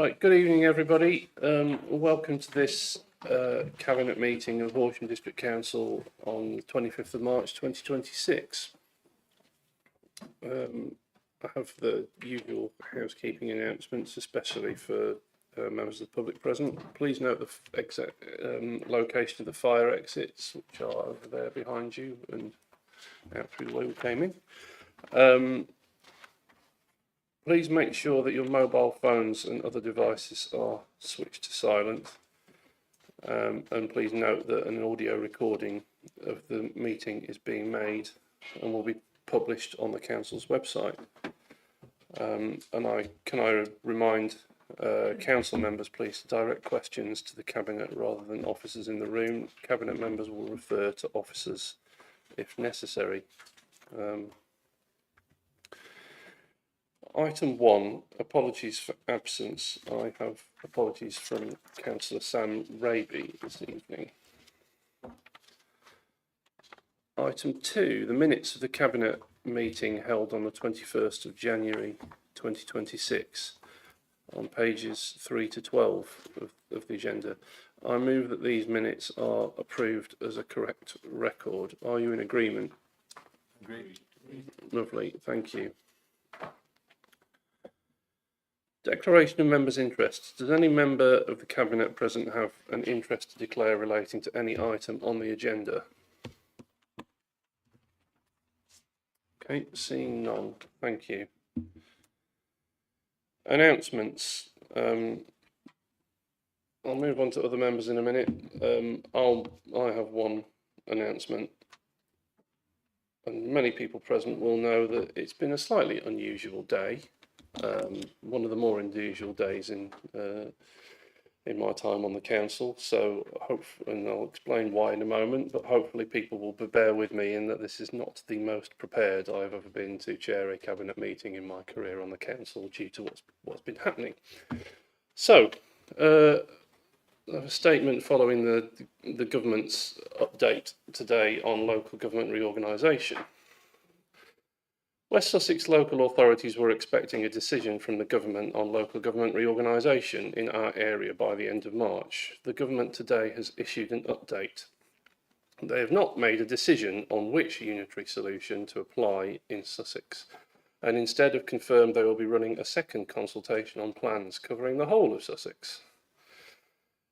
Right, good evening everybody. Welcome to this Cabinet meeting of Horsham District Council on the 25th of March 2026. I have the usual housekeeping announcements, especially for members of the public present. Please note the location of the fire exits, which are over there behind you and out through the way we came in. Please make sure that your mobile phones and other devices are switched to silent. And please note that an audio recording of the meeting is being made and will be published on the council's website. And can I remind council members, please, to direct questions to the cabinet rather than officers in the room. Cabinet members will refer to officers if necessary. Item 1, apologies for absence. I have apologies from Councillor Sam Raby this evening. Item 2, the minutes of the Cabinet meeting held on the 21st of January 2026 on pages 3 to 12 of the agenda. I move that these minutes are approved as a correct record. Are you in agreement? Agreed. Lovely, thank you. Declaration of members' interests. Does any member of the Cabinet present have an interest to declare relating to any item on the agenda? Okay, seeing none. Thank you. Announcements. I'll move on to other members in a minute. I have one announcement. And many people present will know that it's been a slightly unusual day. One of the more unusual days in my time on the council. So and I'll explain why in a moment, but hopefully people will bear with me in that this is not the most prepared I've ever been to chair a cabinet meeting in my career on the council due to what's been happening. So, a statement following the government's update today on local government reorganisation. West Sussex local authorities were expecting a decision from the government on local government reorganisation in our area by the end of March. The government today has issued an update. They have not made a decision on which unitary solution to apply in Sussex, and instead have confirmed they will be running a second consultation on plans covering the whole of Sussex.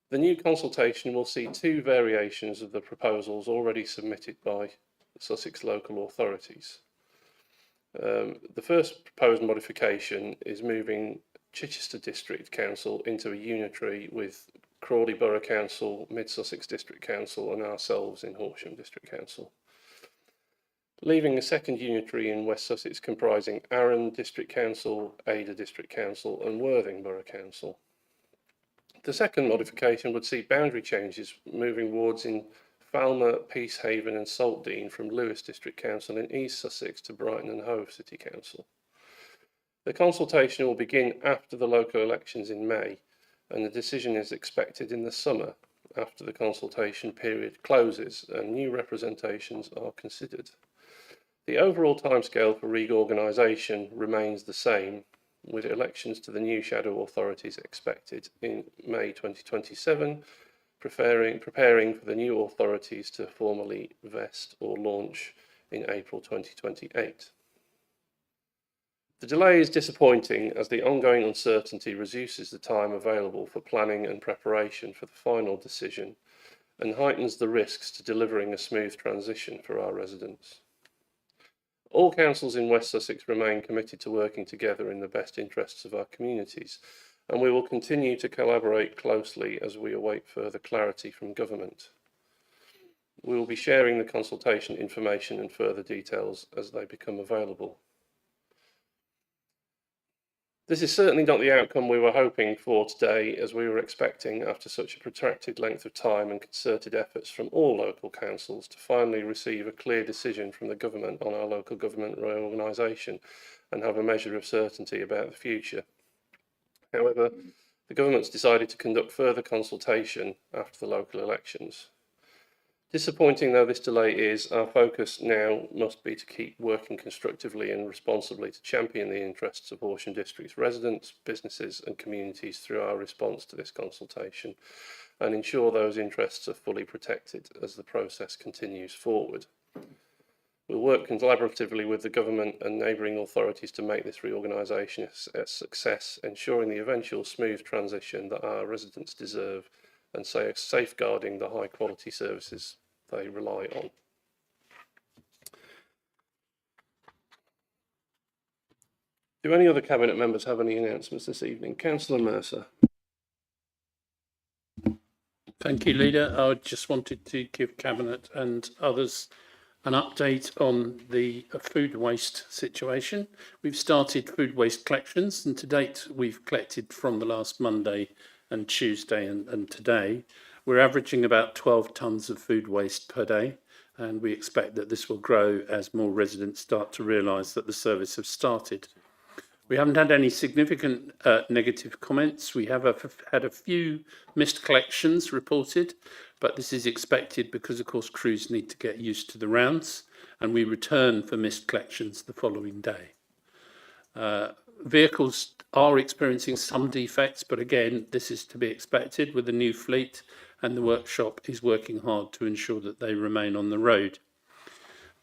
The new consultation will see two variations of the proposals already submitted by Sussex local authorities. The first proposed modification is moving Chichester District Council into a unitary with Crawley Borough Council, Mid Sussex District Council and ourselves in Horsham District Council. Leaving a second unitary in West Sussex comprising Arran District Council, Ada District Council and Worthing Borough Council. The second modification would see boundary changes moving wards in Falmer, Peacehaven and Saltdean from Lewes District Council in East Sussex to Brighton and Hove City Council. The consultation will begin after the local elections in May, and the decision is expected in the summer after the consultation period closes and new representations are considered. The overall timescale for reorganisation remains the same, with elections to the new shadow authorities expected in May 2027, preparing for the new authorities to formally vest or launch in April 2028. The delay is disappointing as the ongoing uncertainty reduces the time available for planning and preparation for the final decision and heightens the risks to delivering a smooth transition for our residents. All councils in West Sussex remain committed to working together in the best interests of our communities, and we will continue to collaborate closely as we await further clarity from government. We will be sharing the consultation information and further details as they become available. This is certainly not the outcome we were hoping for today, as we were expecting after such a protracted length of time and concerted efforts from all local councils to finally receive a clear decision from the government on our local government reorganisation and have a measure of certainty about the future. However, the government's decided to conduct further consultation after the local elections. Disappointing though this delay is, our focus now must be to keep working constructively and responsibly to champion the interests of Horsham District's residents, businesses and communities through our response to this consultation, and ensure those interests are fully protected as the process continues forward. We'll work collaboratively with the government and neighbouring authorities to make this reorganisation a success, ensuring the eventual smooth transition that our residents deserve and safeguarding the high quality services they rely on. Do any other Cabinet members have any announcements this evening? Councillor Mercer. Thank you, Leader. I just wanted to give Cabinet and others an update on the food waste situation. We've started food waste collections, and to date we've collected from the last Monday and Tuesday and today. We're averaging about 12 tonnes of food waste per day, and we expect that this will grow as more residents start to realise that the service has started. We haven't had any significant negative comments. We have had a few missed collections reported, but this is expected because, of course, crews need to get used to the rounds, and we return for missed collections the following day. Vehicles are experiencing some defects, but again, this is to be expected with the new fleet, and the workshop is working hard to ensure that they remain on the road.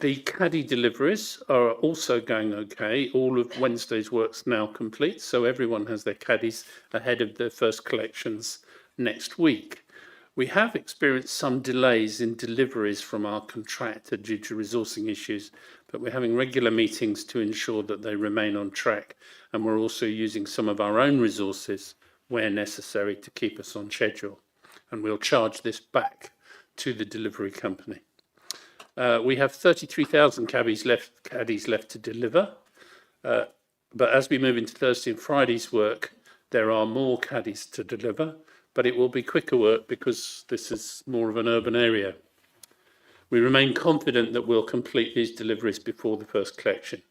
The caddy deliveries are also going okay. All of Wednesday's work's now complete, so everyone has their caddies ahead of their first collections next week. We have experienced some delays in deliveries from our contractor due to resourcing issues, but we're having regular meetings to ensure that they remain on track, and we're also using some of our own resources where necessary to keep us on schedule, and we'll charge this back to the delivery company. We have 33,000 caddies left to deliver, but as we move into Thursday and Friday's work, there are more caddies to deliver, but it will be quicker work because this is more of an urban area. We remain confident that we'll complete these deliveries before the first collection.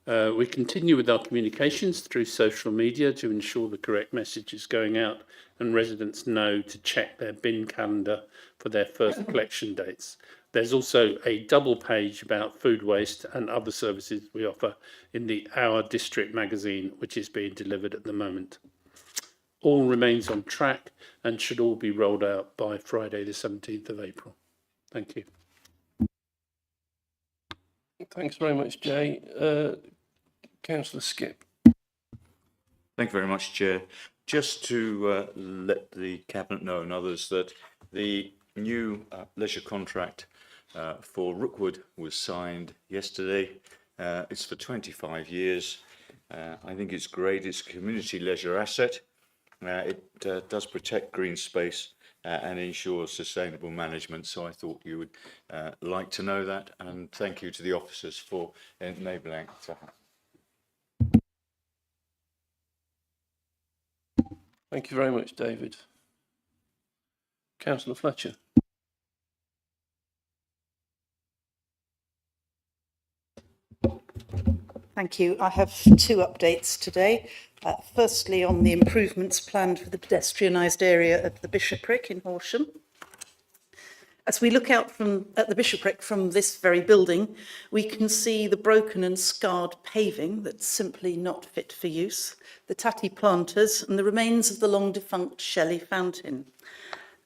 We continue with our communications through social media to ensure the correct message is going out and residents know to check their bin calendar for their first collection dates. There's also a double page about food waste and other services we offer in the Our District magazine, which is being delivered at the moment. All remains on track and should all be rolled out by Friday the 17th of April. Thank you. Thanks very much, Jay. Councillor Skip. Thank you very much, Chair. Just to let the Cabinet know and others that the new leisure contract for Rookwood was signed yesterday. It's for 25 years. I think it's great. It's a community leisure asset. It does protect green space and ensures sustainable management. So I thought you would like to know that, and thank you to the officers for enabling it to happen. Thank you very much, David. Councillor Fletcher. Thank you. I have two updates today. Firstly, on the improvements planned for the pedestrianised area of the Bishopric in Horsham. As we look out at the Bishopric from this very building, we can see the broken and scarred paving that's simply not fit for use, the tatty planters and the remains of the long-defunct Shelley fountain.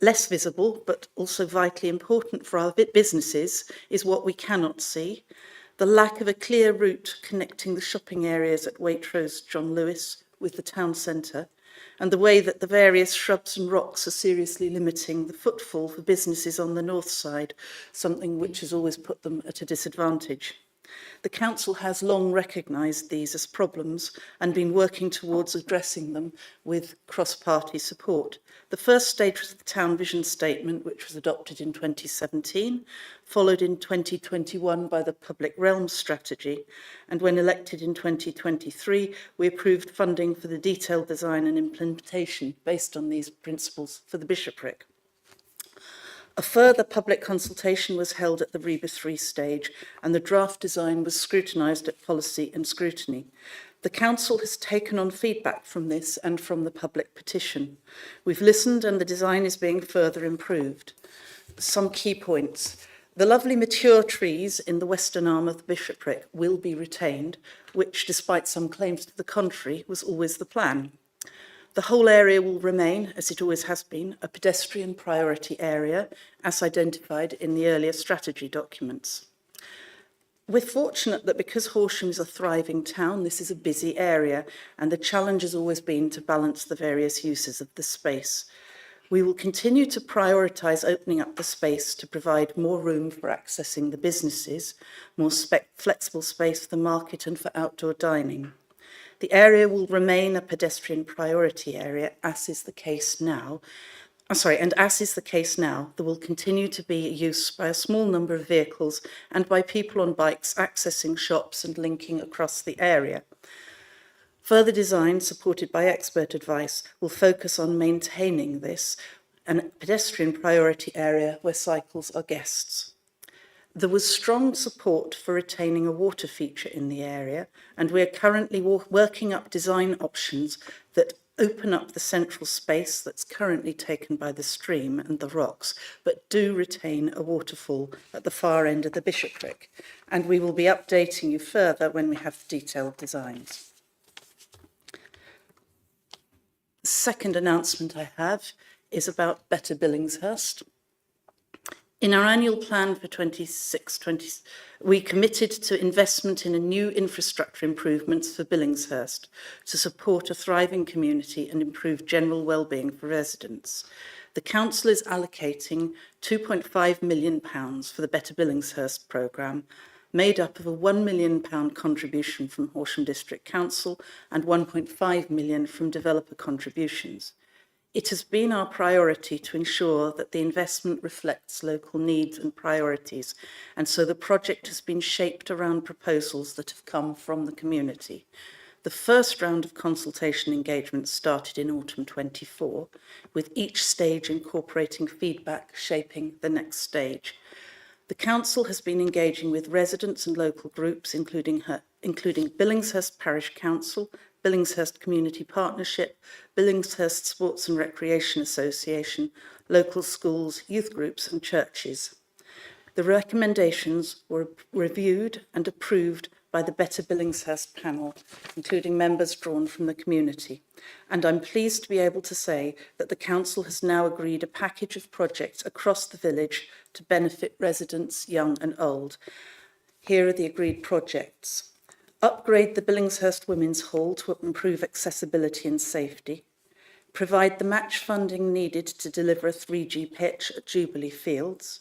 Less visible, but also vitally important for our businesses, is what we cannot see: the lack of a clear route connecting the shopping areas at Waitrose John Lewis with the town centre, and the way that the various shrubs and rocks are seriously limiting the footfall for businesses on the north side, something which has always put them at a disadvantage. The council has long recognised these as problems and been working towards addressing them with cross-party support. The first stage was the Town Vision Statement, which was adopted in 2017, followed in 2021 by the Public Realm Strategy, and when elected in 2023, we approved funding for the detailed design and implementation based on these principles for the Bishopric. A further public consultation was held at the REBA 3 stage, and the draft design was scrutinised at policy and scrutiny. The council has taken on feedback from this and from the public petition. We've listened, and the design is being further improved. some key points. The lovely mature trees in the western arm of the bishopric will be retained, which, despite some claims to the contrary, was always the plan. The whole area will remain, as it always has been, a pedestrian priority area, as identified in the earlier strategy documents. We're fortunate that because Horsham is a thriving town, this is a busy area, and the challenge has always been to balance the various uses of the space. We will continue to prioritise opening up the space to provide more room for accessing the businesses, more flexible space for the market and for outdoor dining. The area will remain a pedestrian priority area, as is the case now. As is the case now, there will continue to be use by a small number of vehicles and by people on bikes accessing shops and linking across the area. Further design, supported by expert advice, will focus on maintaining this, a pedestrian priority area where cycles are guests. There was strong support for retaining a water feature in the area, and we are currently working up design options that open up the central space that's currently taken by the stream and the rocks, but do retain a waterfall at the far end of the bishopric. And we will be updating you further when we have detailed designs. The second announcement I have is about Better Billingshurst. In our annual plan for 26-20, we committed to investment in a new infrastructure improvements for Billingshurst to support a thriving community and improve general well-being for residents. The council is allocating £2.5 million for the Better Billingshurst programme, made up of a £1 million contribution from Horsham District Council and £1.5 million from developer contributions. It has been our priority to ensure that the investment reflects local needs and priorities, and so the project has been shaped around proposals that have come from the community. The first round of consultation engagements started in autumn 24, with each stage incorporating feedback shaping the next stage. The council has been engaging with residents and local groups, including Billingshurst Parish Council, Billingshurst Community Partnership, Billingshurst Sports and Recreation Association, local schools, youth groups and churches. The recommendations were reviewed and approved by the Better Billingshurst panel, including members drawn from the community. And I'm pleased to be able to say that the council has now agreed a package of projects across the village to benefit residents, young and old. Here are the agreed projects. Upgrade the Billingshurst Women's Hall to improve accessibility and safety. Provide the match funding needed to deliver a 3G pitch at Jubilee Fields.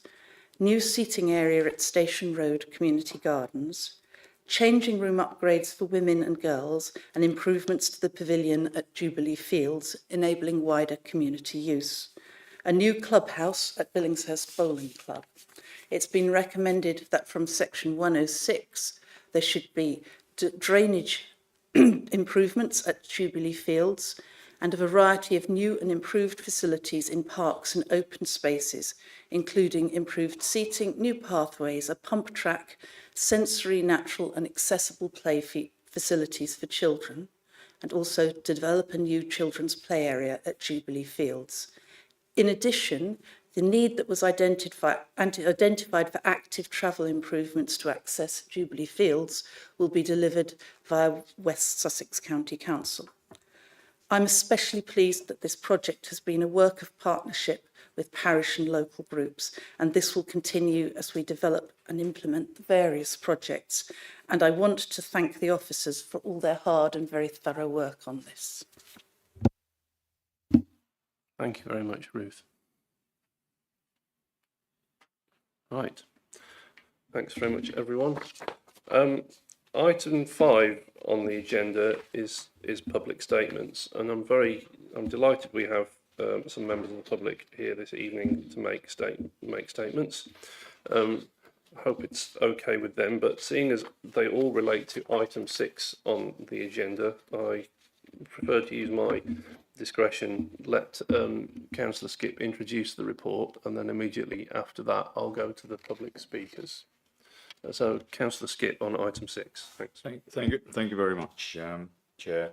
New seating area at Station Road Community Gardens. Changing room upgrades for women and girls and improvements to the pavilion at Jubilee Fields, enabling wider community use. A new clubhouse at Billingshurst Bowling Club. It's been recommended that from section 106 there should be drainage improvements at Jubilee Fields and a variety of new and improved facilities in parks and open spaces, including improved seating, new pathways, a pump track, sensory, natural and accessible play facilities for children, and also to develop a new children's play area at Jubilee Fields. In addition, the need that was identified for active travel improvements to access Jubilee Fields will be delivered via West Sussex County Council. I'm especially pleased that this project has been a work of partnership with parish and local groups, and this will continue as we develop and implement the various projects. And I want to thank the officers for all their hard and very thorough work on this. Thank you very much, Ruth. Right. Thanks very much, everyone. Item 5 on the agenda is public statements, and I'm delighted we have some members of the public here this evening to make statements. I hope it's okay with them, but seeing as they all relate to item 6 on the agenda, I prefer to use my discretion. Let Councillor Skipp introduce the report, and then immediately after that I'll go to the public speakers. So, Councillor Skipp on item 6. Thanks. Thank you very much, Chair.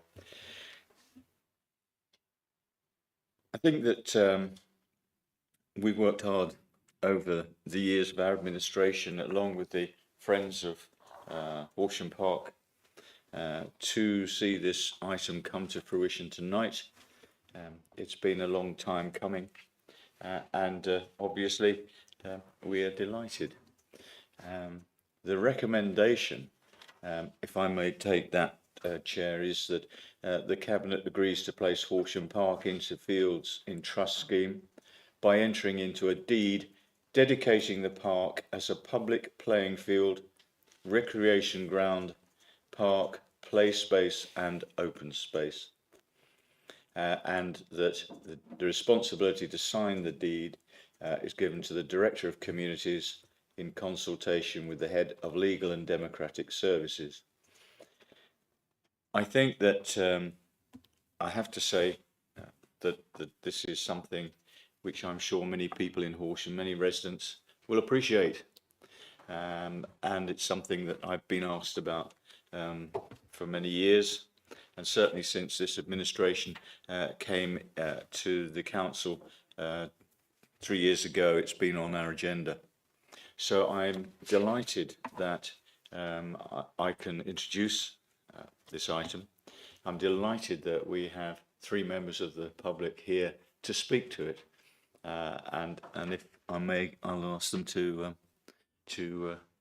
I think that we've worked hard over the years of our administration, along with the Friends of Horsham Park, to see this item come to fruition tonight. It's been a long time coming, and obviously we are delighted. The recommendation, if I may take that, Chair, is that the Cabinet agrees to place Horsham Park into Fields in Trust scheme by entering into a deed dedicating the park as a public playing field, recreation ground, park, play space and open space. And that the responsibility to sign the deed is given to the Director of Communities in consultation with the Head of Legal and Democratic Services. I think that I have to say that this is something which I'm sure many people in Horsham, many residents will appreciate. And it's something that I've been asked about for many years, and certainly since this administration came to the council 3 years ago, it's been on our agenda. So I'm delighted that I can introduce this item. I'm delighted that we have 3 members of the public here to speak to it, and if I may, I'll ask them to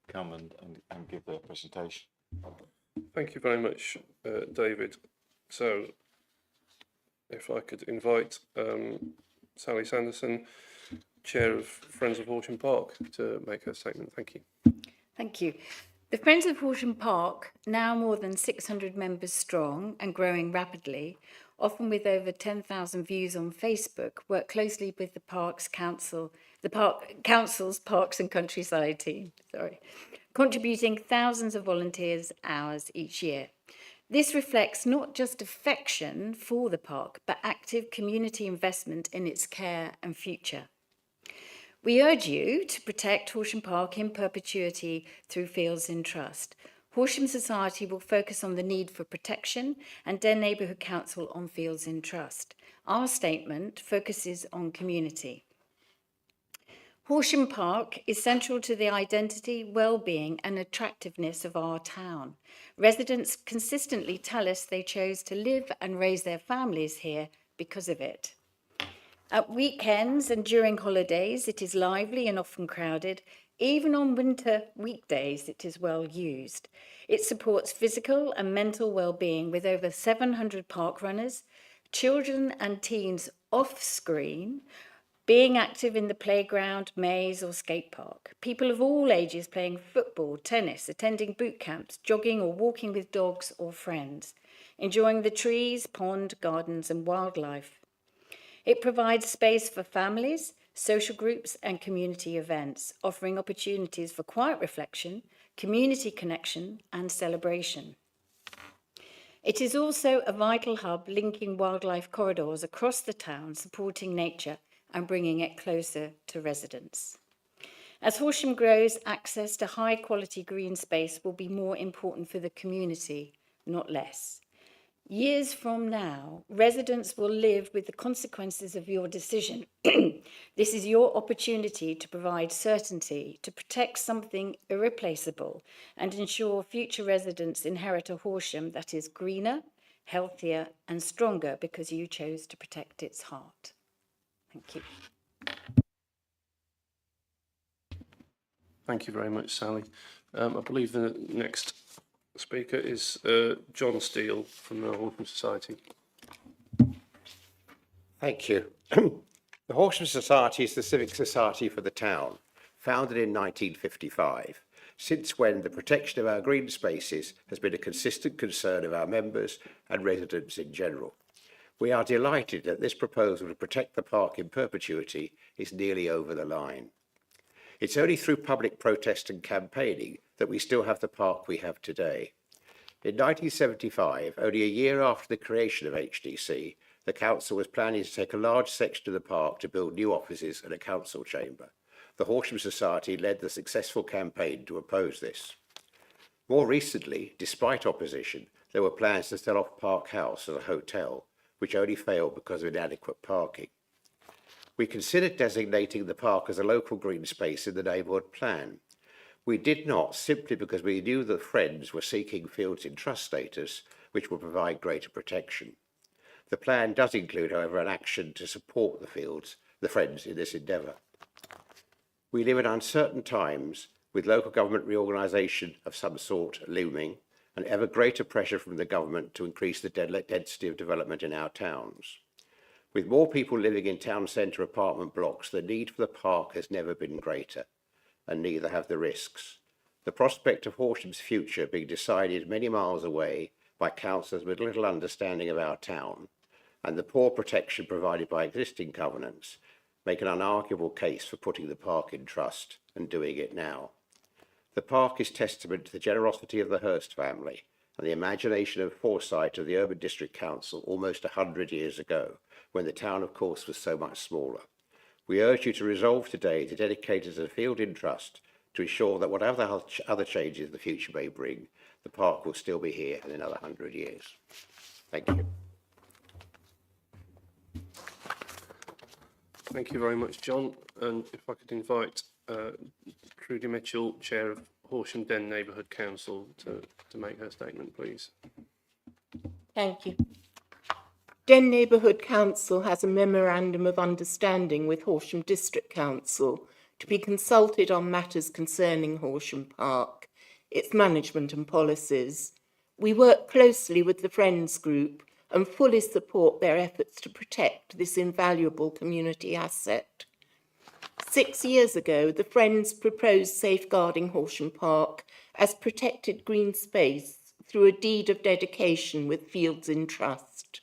come and give their presentation. Thank you very much, David. So, if I could invite Sally Sanderson, Chair of Friends of Horsham Park, to make her statement. Thank you. Thank you. The Friends of Horsham Park, now more than 600 members strong and growing rapidly, often with over 10,000 views on Facebook, work closely with the Council's Parks and Countryside team, contributing thousands of volunteers' hours each year. This reflects not just affection for the park, but active community investment in its care and future. We urge you to protect Horsham Park in perpetuity through Fields in Trust. Horsham Society will focus on the need for protection and Den Neighbourhood Council on Fields in Trust. Our statement focuses on community. Horsham Park is central to the identity, well-being and attractiveness of our town. Residents consistently tell us they chose to live and raise their families here because of it. At weekends and during holidays, it is lively and often crowded. Even on winter weekdays, it is well used. It supports physical and mental well-being with over 700 park runners, children and teens off-screen, being active in the playground, maze or skate park. People of all ages playing football, tennis, attending boot camps, jogging or walking with dogs or friends, enjoying the trees, pond, gardens and wildlife. It provides space for families, social groups and community events, offering opportunities for quiet reflection, community connection and celebration. It is also a vital hub linking wildlife corridors across the town, supporting nature and bringing it closer to residents. As Horsham grows, access to high quality green space will be more important for the community, not less. Years from now, residents will live with the consequences of your decision. This is your opportunity to provide certainty, to protect something irreplaceable, and ensure future residents inherit a Horsham that is greener, healthier, and stronger because you chose to protect its heart. Thank you. Thank you very much, Sally. I believe the next speaker is John Steele from the Horsham Society. Thank you. The Horsham Society is the civic society for the town, founded in 1955, since when the protection of our green spaces has been a consistent concern of our members and residents in general. We are delighted that this proposal to protect the park in perpetuity is nearly over the line. It's only through public protest and campaigning that we still have the park we have today. In 1975, only a year after the creation of HDC, the council was planning to take a large section of the park to build new offices and a council chamber. The Horsham Society led the successful campaign to oppose this. More recently, despite opposition, there were plans to sell off Park House as a hotel, which only failed because of inadequate parking. We considered designating the park as a local green space in the neighbourhood plan. We did not, simply because we knew the Friends were seeking fields in trust status, which would provide greater protection. The plan does include, however, an action to support the Friends in this endeavour. We live in uncertain times, with local government reorganisation of some sort looming, and ever greater pressure from the government to increase the density of development in our towns. With more people living in town centre apartment blocks, the need for the park has never been greater, and neither have the risks. The prospect of Horsham's future being decided many miles away by councillors with little understanding of our town, and the poor protection provided by existing covenants, make an unarguable case for putting the park in trust and doing it now. The park is testament to the generosity of the Hurst family and the imagination and foresight of the Urban District Council almost 100 years ago, when the town, of course, was so much smaller. We urge you to resolve today to dedicate it as a field in trust to ensure that whatever other changes the future may bring, the park will still be here in another 100 years. Thank you. Thank you very much, John. And if I could invite Trudy Mitchell, Chair of Horsham Den Neighbourhood Council, to make her statement, please. Thank you. Den Neighbourhood Council has a memorandum of understanding with Horsham District Council to be consulted on matters concerning Horsham Park, its management and policies. We work closely with the Friends Group and fully support their efforts to protect this invaluable community asset. 6 years ago, the Friends proposed safeguarding Horsham Park as protected green space through a deed of dedication with fields in trust.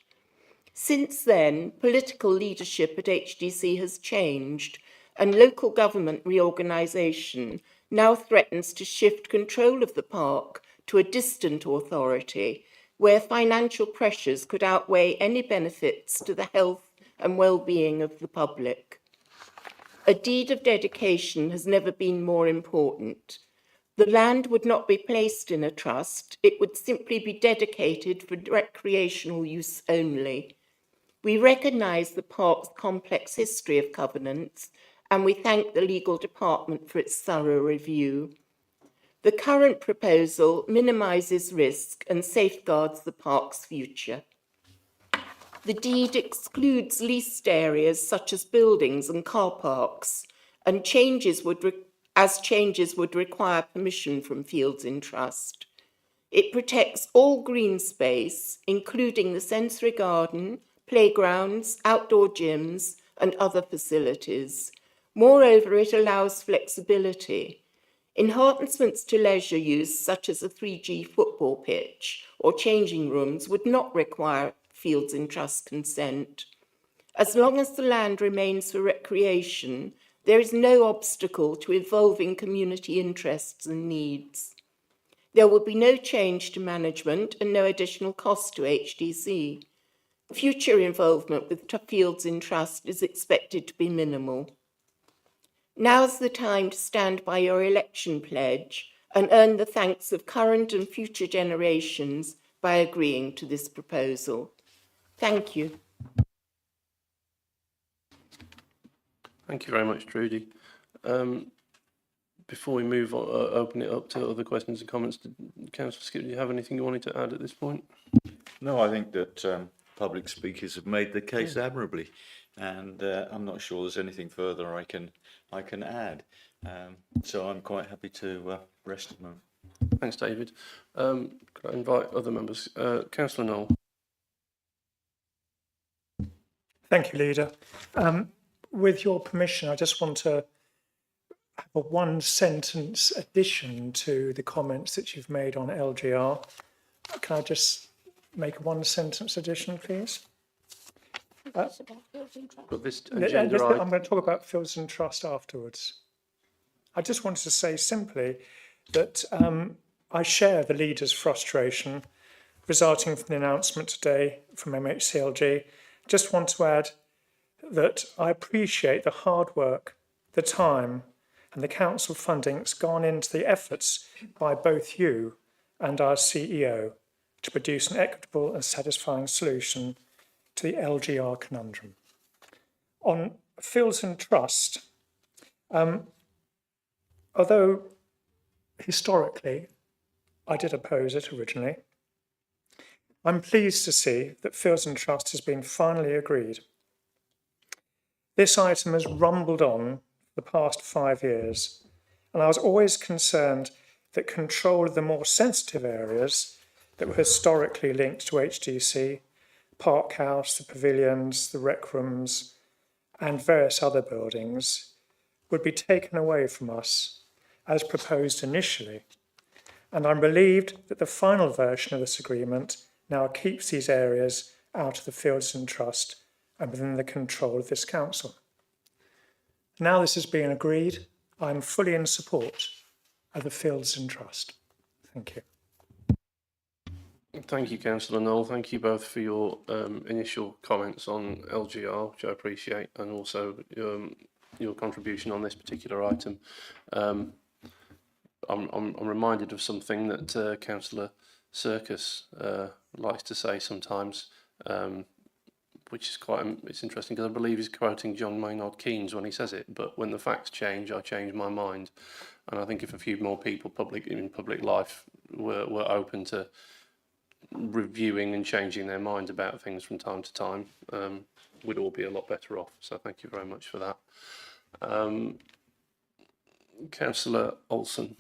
Since then, political leadership at HDC has changed, and local government reorganisation now threatens to shift control of the park to a distant authority, where financial pressures could outweigh any benefits to the health and well-being of the public. A deed of dedication has never been more important. The land would not be placed in a trust, it would simply be dedicated for recreational use only. We recognise the park's complex history of covenants, and we thank the legal department for its thorough review. The current proposal minimises risk and safeguards the park's future. The deed excludes leased areas such as buildings and car parks, and changes would require permission from fields in trust. It protects all green space, including the sensory garden, playgrounds, outdoor gyms, and other facilities. Moreover, it allows flexibility. Enhancements to leisure use, such as a 3G football pitch or changing rooms, would not require fields in trust consent. As long as the land remains for recreation, there is no obstacle to evolving community interests and needs. There will be no change to management and no additional cost to HDC. Future involvement with fields in trust is expected to be minimal. Now's the time to stand by your election pledge and earn the thanks of current and future generations by agreeing to this proposal. Thank you. Thank you very much, Trudy. Before we move on, open it up to other questions and comments, Councillor Skip, do you have anything you wanted to add at this point? No, I think that public speakers have made the case admirably, and I'm not sure there's anything further I can add. So I'm quite happy to rest a moment. Thanks, David. Could I invite other members? Councillor Knoll. Thank you, Leader. With your permission, I just want to have a one-sentence addition to the comments that you've made on LGR. Can I just make a one-sentence addition, please? Got this I'm agenda going to talk about fields and trust afterwards. I just wanted to say simply that I share the leader's frustration resulting from the announcement today from MHCLG. Just want to add that I appreciate the hard work, the time, and the council funding that's gone into the efforts by both you and our CEO to produce an equitable and satisfying solution to the LGR conundrum. On Fields and Trust, although historically I did oppose it originally, I'm pleased to see that Fields and Trust has been finally agreed. This item has rumbled on the past 5 years, and I was always concerned that control of the more sensitive areas that were historically linked to HDC, Park House, the pavilions, the rec rooms, and various other buildings would be taken away from us as proposed initially. And I'm relieved that the final version of this agreement now keeps these areas out of the Fields and Trust and within the control of this council. Now this has been agreed, I'm fully in support of the Fields and Trust. Thank you. Thank you, Councillor Knoll. Thank you both for your initial comments on LGR, which I appreciate, and also your contribution on this particular item. I'm reminded of something that Councillor Circus likes to say sometimes, which is it's interesting because I believe he's quoting John Maynard Keynes when he says it. But when the facts change, I change my mind. And I think if a few more people in public life were open to reviewing and changing their minds about things from time to time, we'd all be a lot better off. So thank you very much for that. Councillor Olsen.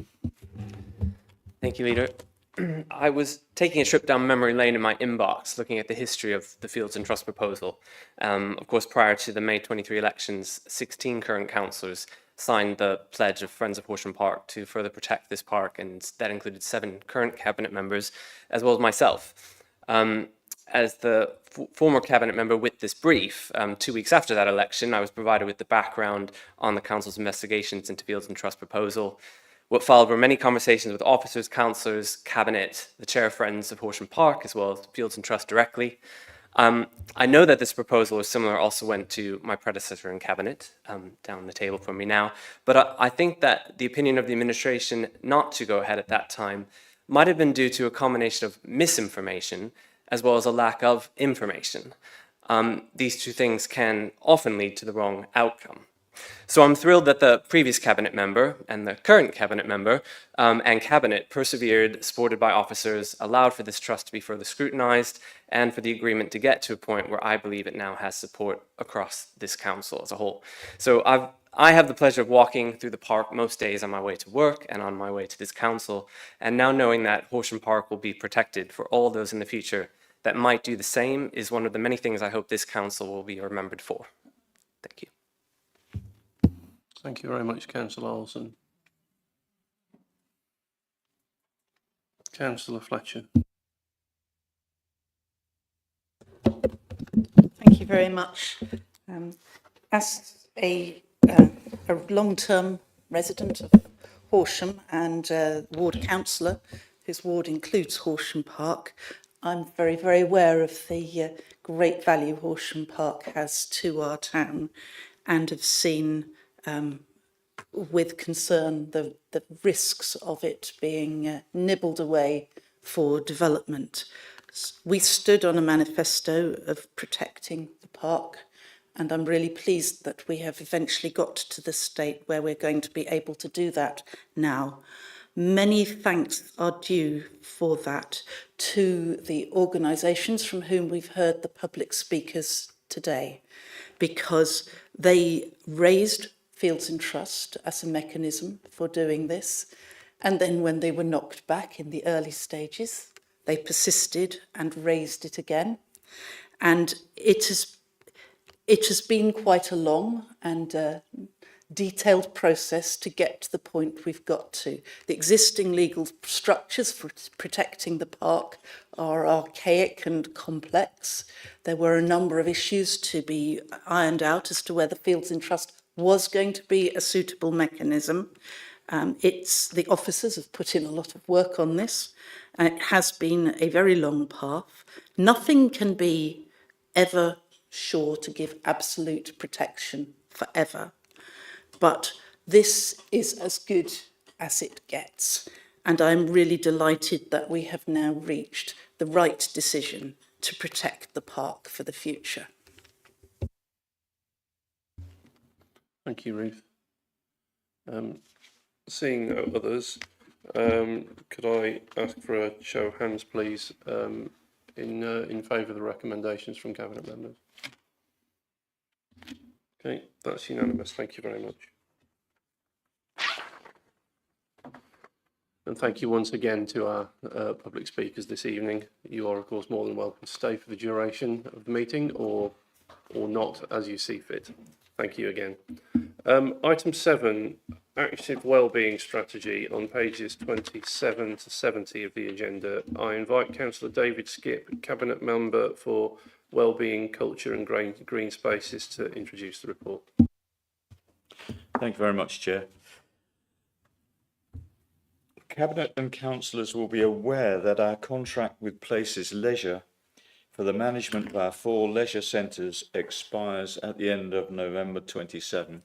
Thank you, Leader. I was taking a trip down memory lane in my inbox, looking at the history of the Fields and Trust proposal. Of course, prior to the May 23 elections, 16 current councillors signed the pledge of Friends of Horsham Park to further protect this park, and that included 7 current cabinet members, as well as myself. As the former cabinet member with this brief, 2 weeks after that election, I was provided with the background on the council's investigations into Fields and Trust proposal. What followed were many conversations with officers, councillors, cabinet, the chair of Friends of Horsham Park, as well as Fields and Trust directly. I know that this proposal or similar also went to my predecessor in cabinet, down the table from me now, but I think that the opinion of the administration not to go ahead at that time might have been due to a combination of misinformation as well as a lack of information. These two things can often lead to the wrong outcome. So I'm thrilled that the previous cabinet member and the current cabinet member and cabinet persevered, supported by officers, allowed for this trust to be further scrutinised, and for the agreement to get to a point where I believe it now has support across this council as a whole. So I have the pleasure of walking through the park most days on my way to work and on my way to this council, and now knowing that Horsham Park will be protected for all those in the future that might do the same is one of the many things I hope this council will be remembered for. Thank you. Thank you very much, Councillor Olsen. Councillor Fletcher. Thank you very much. As a long-term resident of Horsham and ward councillor, whose ward includes Horsham Park, I'm very, very aware of the great value Horsham Park has to our town, and have seen with concern the risks of it being nibbled away for development. We stood on a manifesto of protecting the park, and I'm really pleased that we have eventually got to the state where we're going to be able to do that now. Many thanks are due for that to the organisations from whom we've heard the public speakers today, because they raised Fields and Trust as a mechanism for doing this, and then when they were knocked back in the early stages, they persisted and raised it again. And it has been quite a long and detailed process to get to the point we've got to. The existing legal structures for protecting the park are archaic and complex. There were a number of issues to be ironed out as to whether Fields and Trust was going to be a suitable mechanism. The officers have put in a lot of work on this, and it has been a very long path. Nothing can be ever sure to give absolute protection forever, but this is as good as it gets. And I'm really delighted that we have now reached the right decision to protect the park for the future. Thank you, Ruth. Seeing no others, could I ask for a show of hands, please, in favour of the recommendations from Cabinet members? Okay, that's unanimous. Thank you very much. And thank you once again to our public speakers this evening. You are, of course, more than welcome to stay for the duration of the meeting or not as you see fit. Thank you again. Item 7, active wellbeing strategy on pages 27 to 70 of the agenda. I invite Councillor David Skip, Cabinet Member for Wellbeing, Culture and Green Spaces, to introduce the report. Thank you very much, Chair. Cabinet and councillors will be aware that our contract with Places Leisure for the management of our 4 leisure centres expires at the end of November 27.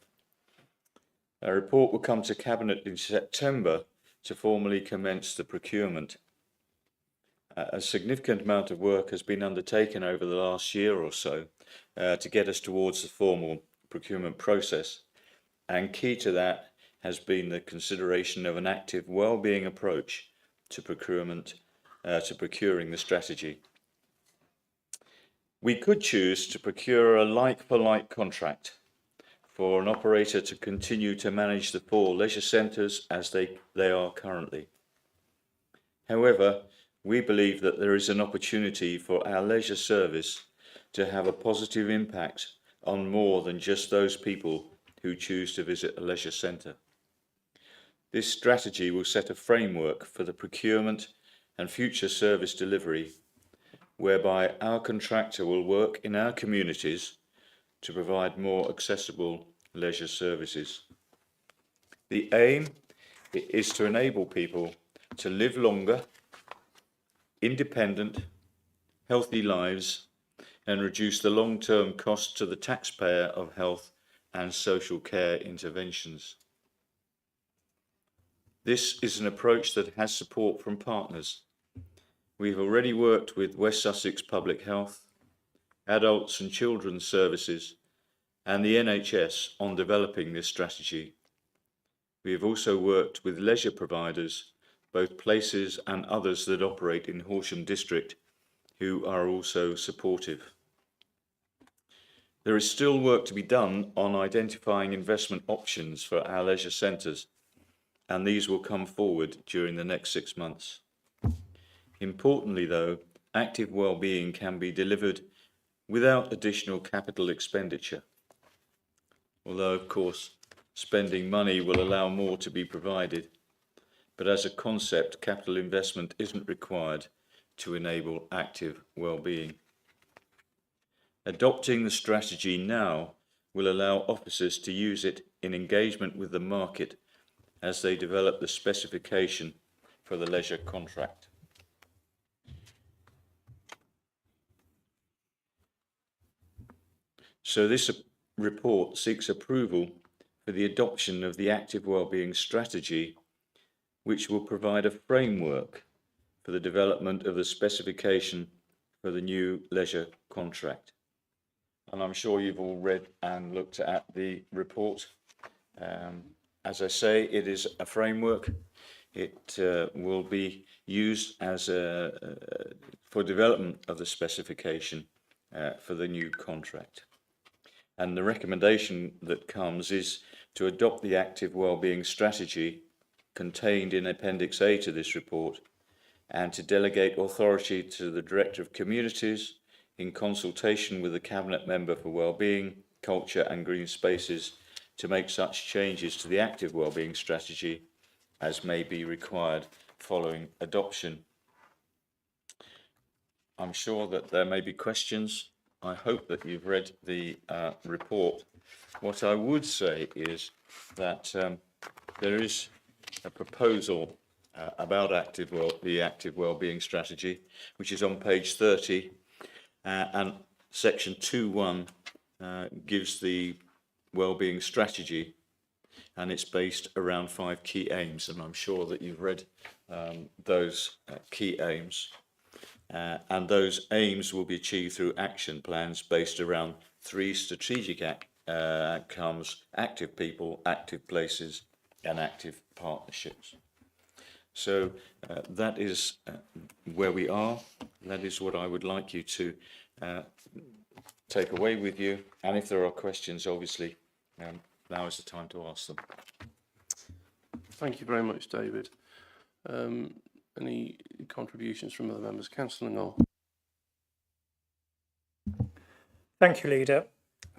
A report will come to Cabinet in September to formally commence the procurement. A significant amount of work has been undertaken over the last year or so to get us towards the formal procurement process, and key to that has been the consideration of an active wellbeing approach to procurement, to procuring the strategy. We could choose to procure a like-for-like contract for an operator to continue to manage the 4 leisure centres as they are currently. However, we believe that there is an opportunity for our leisure service to have a positive impact on more than just those people who choose to visit a leisure centre. This strategy will set a framework for the procurement and future service delivery, whereby our contractor will work in our communities to provide more accessible leisure services. The aim is to enable people to live longer, independent, healthy lives and reduce the long-term cost to the taxpayer of health and social care interventions. This is an approach that has support from partners. We've already worked with West Sussex Public Health, Adults and Children's Services and the NHS on developing this strategy. We have also worked with leisure providers, both Places and others that operate in Horsham District, who are also supportive. There is still work to be done on identifying investment options for our leisure centres, and these will come forward during the next 6 months. Importantly though, active wellbeing can be delivered without additional capital expenditure. Although of course, spending money will allow more to be provided, but as a concept, capital investment isn't required to enable active wellbeing. Adopting the strategy now will allow officers to use it in engagement with the market as they develop the specification for the leisure contract. So this report seeks approval for the adoption of the active wellbeing strategy, which will provide a framework for the development of the specification for the new leisure contract. And I'm sure you've all read and looked at the report. As I say, it is a framework. It will be used as for development of the specification for the new contract. And the recommendation that comes is to adopt the active wellbeing strategy contained in Appendix A to this report, and to delegate authority to the Director of Communities in consultation with the Cabinet Member for Wellbeing, Culture and Green Spaces to make such changes to the active wellbeing strategy as may be required following adoption. I'm sure that there may be questions. I hope that you've read the report. What I would say is that there is a proposal about the active wellbeing strategy, which is on page 30, and section 2.1 gives the wellbeing strategy, and it's based around 5 key aims, and I'm sure that you've read those key aims. And those aims will be achieved through action plans based around 3 strategic comes active people, active places, and active partnerships. So that is where we are. That is what I would like you to take away with you. And if there are questions, obviously, now is the time to ask them. Thank you very much, David. Any contributions from other members? Councillor Knoll. Thank you, Leader.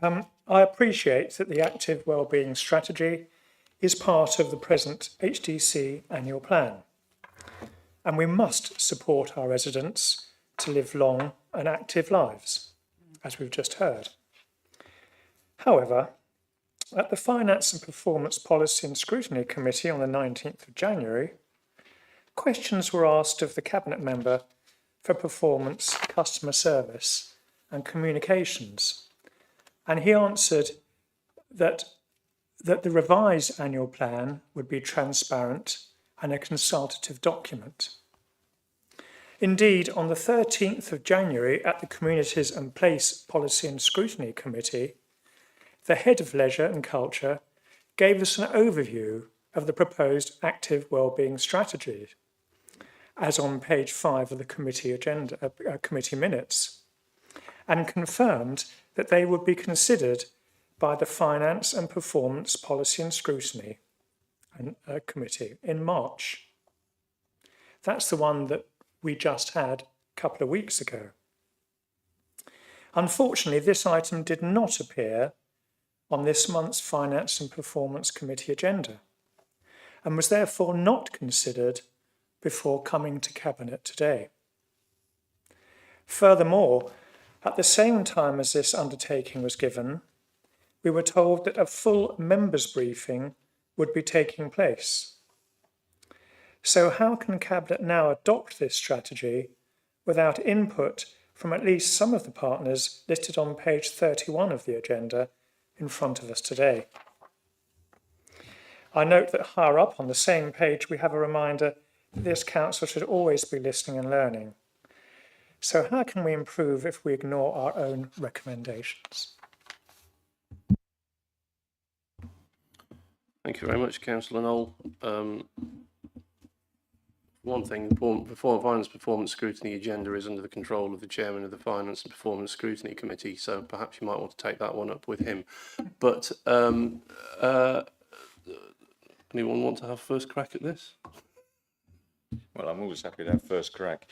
I appreciate that the active wellbeing strategy is part of the present HDC annual plan, and we must support our residents to live long and active lives, as we've just heard. However, at the Finance and Performance Policy and Scrutiny Committee on the 19th of January, questions were asked of the Cabinet Member for Performance, Customer Service and Communications, and he answered that the revised annual plan would be transparent and a consultative document. Indeed, on the 13th of January at the Communities and Place Policy and Scrutiny Committee, the Head of Leisure and Culture gave us an overview of the proposed active wellbeing strategy, as on page 5 of the committee agenda, committee minutes, and confirmed that they would be considered by the Finance and Performance Policy and Scrutiny Committee in March. That's the one that we just had a couple of weeks ago. Unfortunately, this item did not appear on this month's Finance and Performance Committee agenda and was therefore not considered before coming to Cabinet today. Furthermore, at the same time as this undertaking was given, we were told that a full members' briefing would be taking place. So how can Cabinet now adopt this strategy without input from at least some of the partners listed on page 31 of the agenda in front of us today? I note that higher up on the same page we have a reminder that this council should always be listening and learning. So how can we improve if we ignore our own recommendations? Thank you very much, Councillor Knoll. One thing, the Finance Performance Scrutiny agenda is under the control of the Chairman of the Finance and Performance Scrutiny Committee, so perhaps you might want to take that one up with him. But anyone want to have first crack at this? Well, I'm always happy to have first crack.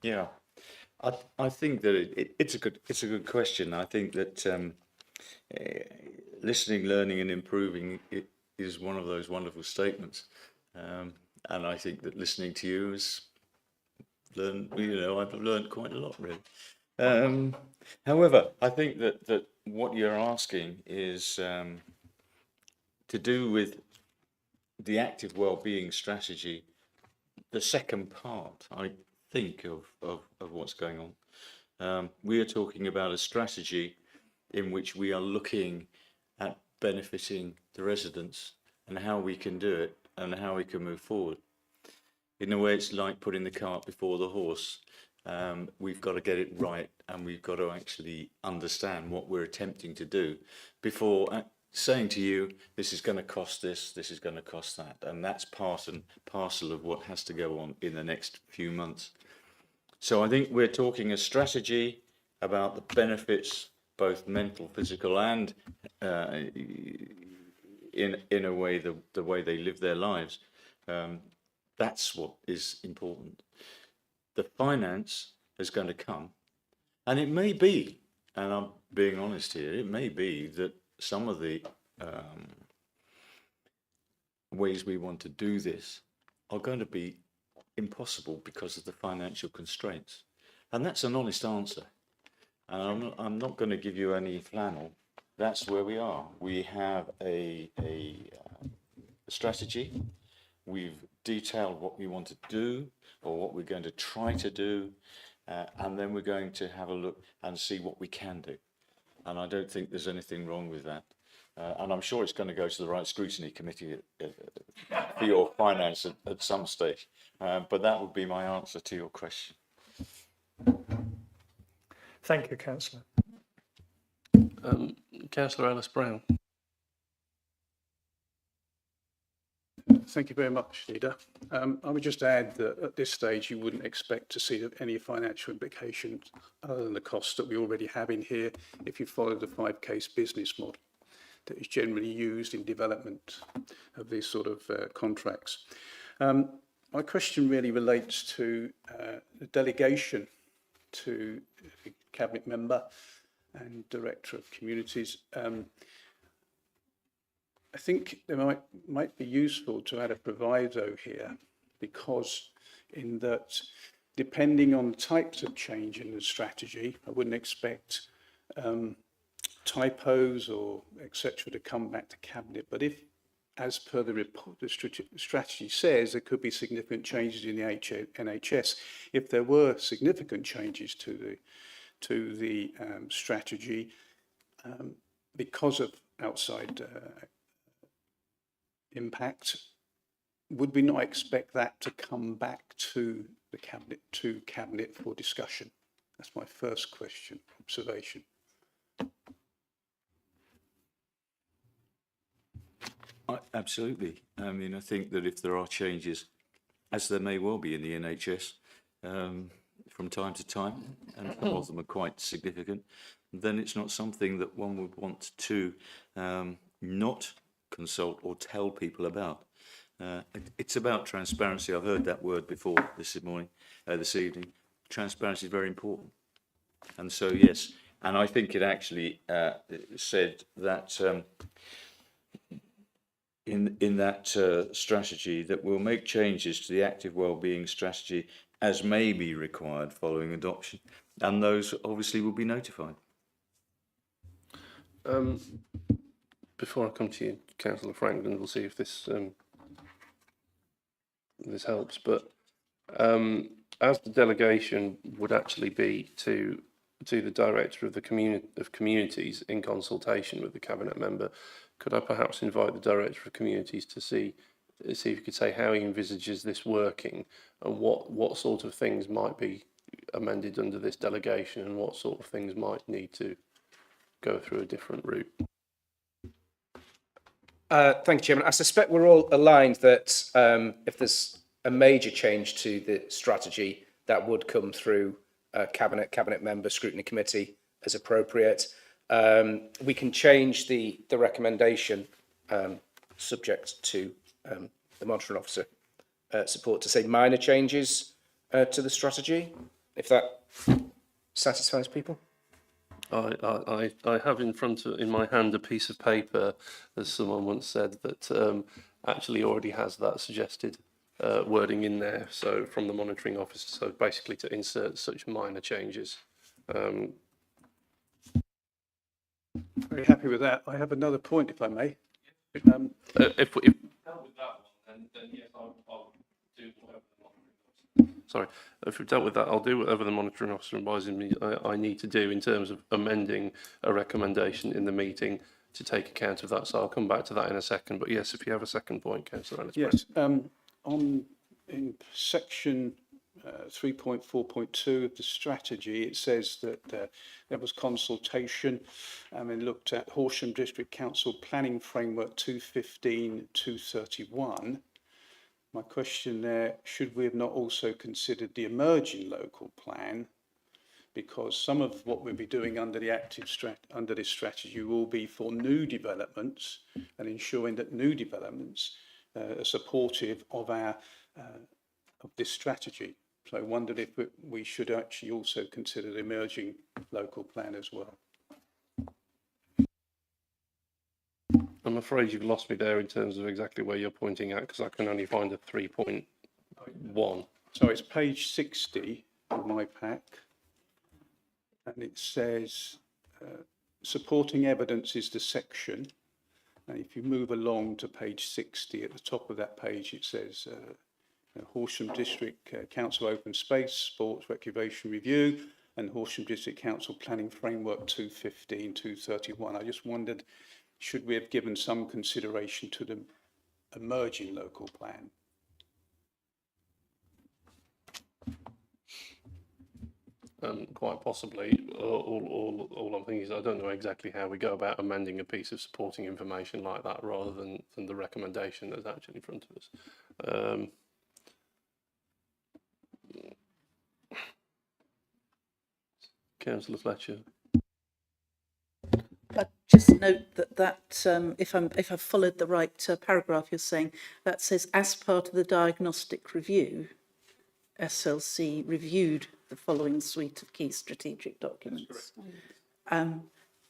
Yeah, I think that it's a good question. I think that listening, learning, and improving is one of those wonderful statements. And I think that listening to you has learned. I've learned quite a lot, really. However, I think that what you're asking is to do with the active wellbeing strategy. The second part, I think, of what's going on. We are talking about a strategy in which we are looking at benefiting the residents and how we can do it and how we can move forward. In a way, it's like putting the cart before the horse. We've got to get it right, and we've got to actually understand what we're attempting to do before saying to you, this is going to cost this is going to cost that. And that's part and parcel of what has to go on in the next few months. So I think we're talking a strategy about the benefits, both mental, physical, and in a way, the way they live their lives. That's what is important. The finance is going to come, and it may be, and I'm being honest here, it may be that some of the ways we want to do this are going to be impossible because of the financial constraints. And that's an honest answer. And I'm not going to give you any flannel. That's where we are. We have a strategy. We've detailed what we want to do or what we're going to try to do. And then we're going to have a look and see what we can do. And I don't think there's anything wrong with that. And I'm sure it's going to go to the right scrutiny committee for your finance at some stage. But that would be my answer to your question. Thank you, Councillor. Councillor Ellis Brown. Thank you very much, Leader. I would just add that at this stage, you wouldn't expect to see any financial implications other than the costs that we already have in here if you follow the 5-case business model that is generally used in development of these sort of contracts. My question really relates to the delegation to the Cabinet Member and Director of Communities. I think it might be useful to add a proviso here, because in that, depending on the types of change in the strategy, I wouldn't expect typos or etc. to come back to Cabinet. But if, as per the report, the strategy says, there could be significant changes in the NHS. If there were significant changes to the strategy because of outside impact, would we not expect that to come back to the Cabinet for discussion? That's my first question, observation. Absolutely. I mean, I think that if there are changes, as there may well be in the NHS from time to time, and some of them are quite significant, then it's not something that one would want to not consult or tell people about. It's about transparency. I've heard that word before this evening. Transparency is very important. And so, yes, and I think it actually said that in that strategy that we'll make changes to the active wellbeing strategy as may be required following adoption, and those obviously will be notified. Before I come to you, Councillor Franklin, we'll see if this this helps. But as the delegation would actually be to the Director of the Communities in consultation with the Cabinet Member, could I perhaps invite the Director of Communities to see if you could say how he envisages this working, and what sort of things might be amended under this delegation, and what sort of things might need to go through a different route? Thank you, Chairman. I suspect we're all aligned that if there's a major change to the strategy, that would come through Cabinet Member Scrutiny Committee as appropriate. We can change the recommendation subject to the monitoring officer support to say minor changes to the strategy, if that satisfies people. I have in my hand a piece of paper, as someone once said, that actually already has that suggested wording in there. So from the monitoring officer, so basically to insert such minor changes. Very happy with that. I have another point, if I may. If dealt with that one, then yes, I'll do whatever the monitoring officer. Sorry, if we've dealt with that, I'll do whatever the monitoring officer advises me I need to do in terms of amending a recommendation in the meeting to take account of that. So I'll come back to that in a second. But yes, if you have a second point, Councillor Ellis. Yes, in section 3.4.2 of the strategy, it says that there was consultation and looked at Horsham District Council Planning Framework 215-231. My question there, should we have not also considered the emerging local plan? Because some of what we'll be doing under the under this strategy will be for new developments and ensuring that new developments are supportive of our of this strategy. So I wondered if we should actually also consider the emerging local plan as well. I'm afraid you've lost me there in terms of exactly where you're pointing at, because I can only find a 3.1. So it's page 60 of my pack, and it says supporting evidence is the section. And if you move along to page 60, at the top of that page, it says Horsham District Council Open Space, Sports, Recreation Review, and Horsham District Council Planning Framework 215-231. I just wondered, should we have given some consideration to the emerging local plan? And quite possibly, all I'm thinking is I don't know exactly how we go about amending a piece of supporting information like that rather than the recommendation that's actually in front of us. Councillor Fletcher. I'd just note that if I've followed the right paragraph, you're saying that says as part of the diagnostic review, SLC reviewed the following suite of key strategic documents.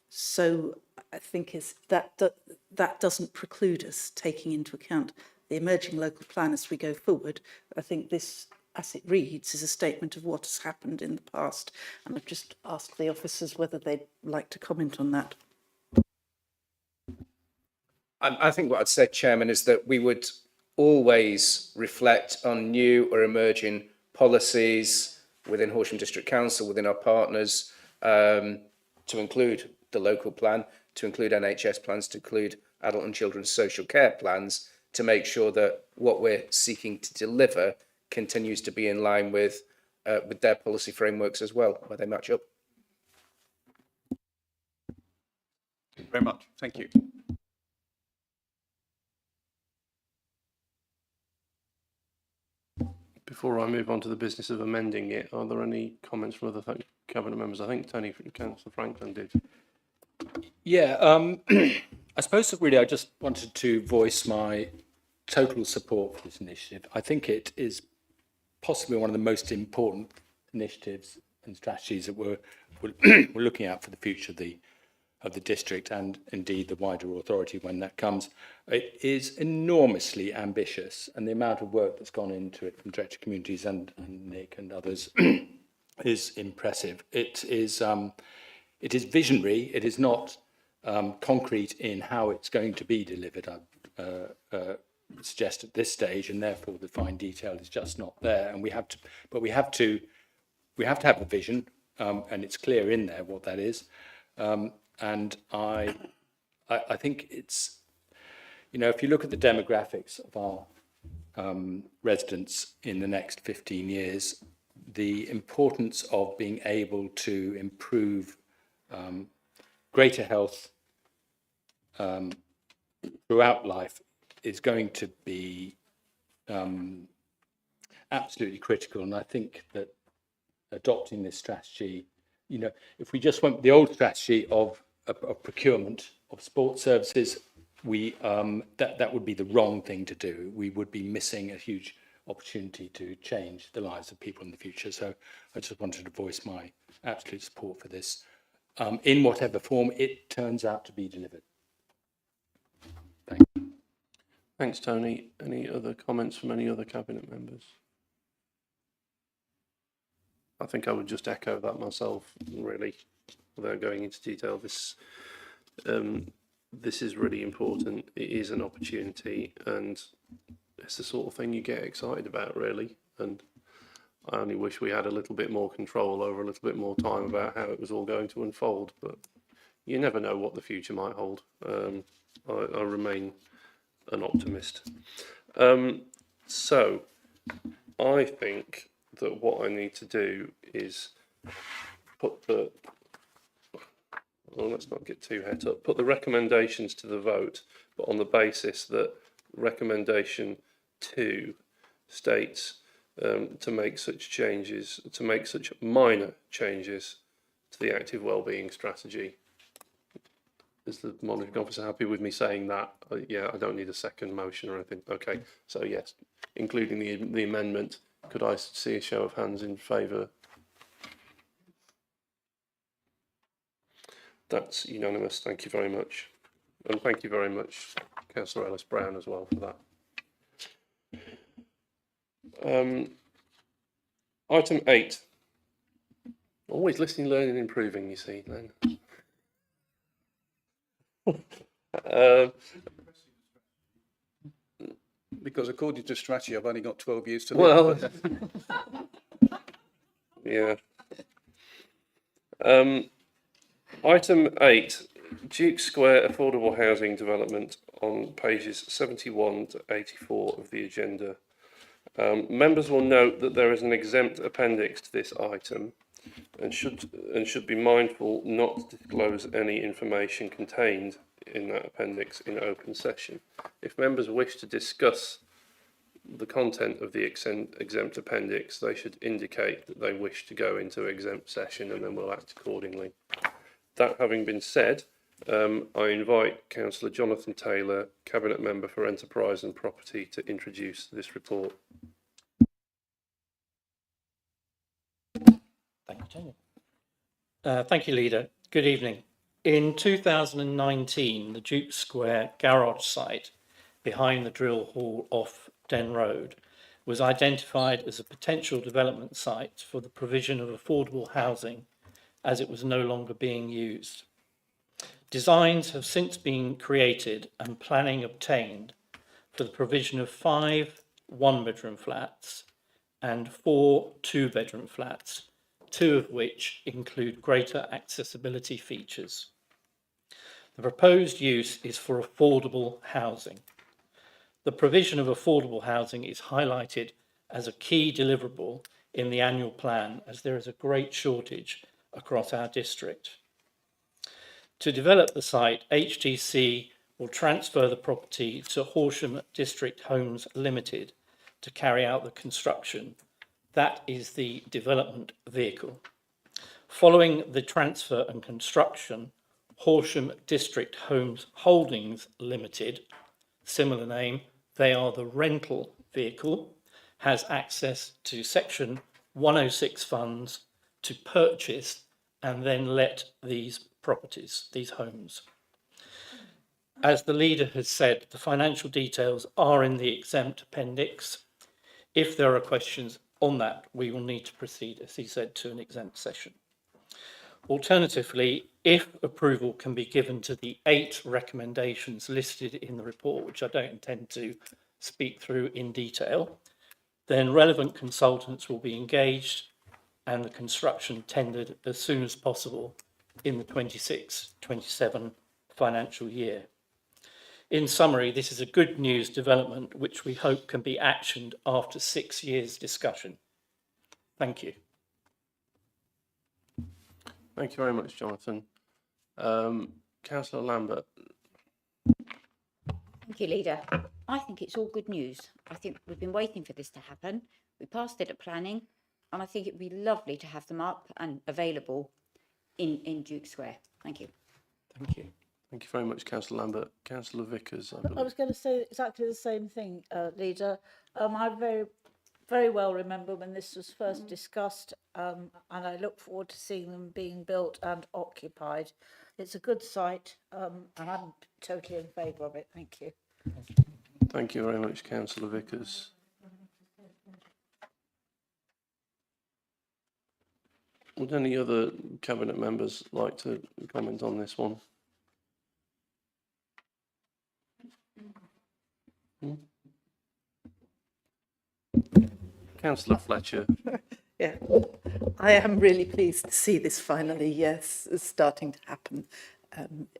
So I think that doesn't preclude us taking into account the emerging local plan as we go forward. I think this, as it reads, is a statement of what has happened in the past, and I've just asked the officers whether they'd like to comment on that. I think what I'd say, Chairman, is that we would always reflect on new or emerging policies within Horsham District Council, within our partners, to include the local plan, to include NHS plans, to include adult and children's social care plans, to make sure that what we're seeking to deliver continues to be in line with their policy frameworks as well, where they match up. Very much. Thank you. Before I move on to the business of amending it, are there any comments from other cabinet members? I think Councillor Franklin did. Yeah, I suppose that really I just wanted to voice my total support for this initiative. I think it is possibly one of the most important initiatives and strategies that we're looking at for the future of the district and indeed the wider authority when that comes. It is enormously ambitious, and the amount of work that's gone into it from Director Communities and Nick and others is impressive. It is visionary. It is not concrete in how it's going to be delivered, I suggest at this stage, and therefore the fine detail is just not there. And we have to have a vision, and it's clear in there what that is. And I think it's, if you look at the demographics of our residents in the next 15 years, the importance of being able to improve greater health throughout life is going to be absolutely critical. And I think that adopting this strategy, if we just went with the old strategy of procurement of sports services, that would be the wrong thing to do. We would be missing a huge opportunity to change the lives of people in the future. So I just wanted to voice my absolute support for this, in whatever form it turns out to be delivered. Thank you. Thanks, Tony. Any other comments from any other cabinet members? I think I would just echo that myself, really, without going into detail. This is really important. It is an opportunity, and it's the sort of thing you get excited about, really. And I only wish we had a little bit more control over a little bit more time about how it was all going to unfold. But you never know what the future might hold. I remain an optimist. So I think that what I need to do is put let's not get too het up, put the recommendations to the vote, but on the basis that recommendation 2 states to make such minor changes to the active wellbeing strategy. Is the monitoring officer happy with me saying that? Yeah, I don't need a second motion or anything. Okay, so yes, including the amendment. Could I see a show of hands in favour? That's unanimous. Thank you very much. And thank you very much, Councillor Ellis-Brown, as well, for that. Item 8. Always listening, learning, improving, you see, Len. Because according to strategy, I've only got 12 years to live. Well, yeah. Item 8, Duke Square affordable housing development, on pages 71 to 84 of the agenda. Members will note that there is an exempt appendix to this item. and should be mindful not to disclose any information contained in that appendix in open session. If members wish to discuss the content of the exempt appendix, they should indicate that they wish to go into exempt session, and then we'll act accordingly. That having been said, I invite Councillor Jonathan Taylor, Cabinet Member for Enterprise and Property, to introduce this report. Thank you, Tony. Thank you, Leader. Good evening. In 2019, the Duke Square garage site behind the drill hall off Den Road was identified as a potential development site for the provision of affordable housing, as it was no longer being used. Designs have since been created and planning obtained for the provision of 5 one-bedroom flats and 4 two-bedroom flats, 2 of which include greater accessibility features. The proposed use is for affordable housing. The provision of affordable housing is highlighted as a key deliverable in the annual plan, as there is a great shortage across our district. To develop the site, HDC will transfer the property to Horsham District Homes Limited to carry out the construction. That is the development vehicle. Following the transfer and construction, Horsham District Homes Holdings Limited, similar name, they are the rental vehicle, has access to Section 106 funds to purchase and then let these properties, these homes. As the Leader has said, the financial details are in the exempt appendix. If there are questions on that, we will need to proceed, as he said, to an exempt session. Alternatively, if approval can be given to the 8 recommendations listed in the report, which I don't intend to speak through in detail, then relevant consultants will be engaged and the construction tendered as soon as possible in the 26-27 financial year. In summary, this is a good news development which we hope can be actioned after 6 years' discussion. Thank you. Thank you very much, Jonathan. Councillor Lambert. Thank you, Leader. I think it's all good news. I think we've been waiting for this to happen. We passed it at planning, and I think it would be lovely to have them up and available in Duke Square. Thank you. Thank you. Thank you very much, Councillor Lambert. Councillor Vickers, I I believe. was going to say exactly the same thing, Leader. I very well remember when this was first discussed, and I look forward to seeing them being built and occupied. It's a good site, and I'm totally in favour of it. Thank you. Thank you very much, Councillor Vickers. Would any other Cabinet members like to comment on this one? Councillor Fletcher. Yeah, I am really pleased to see this finally, yes, starting to happen.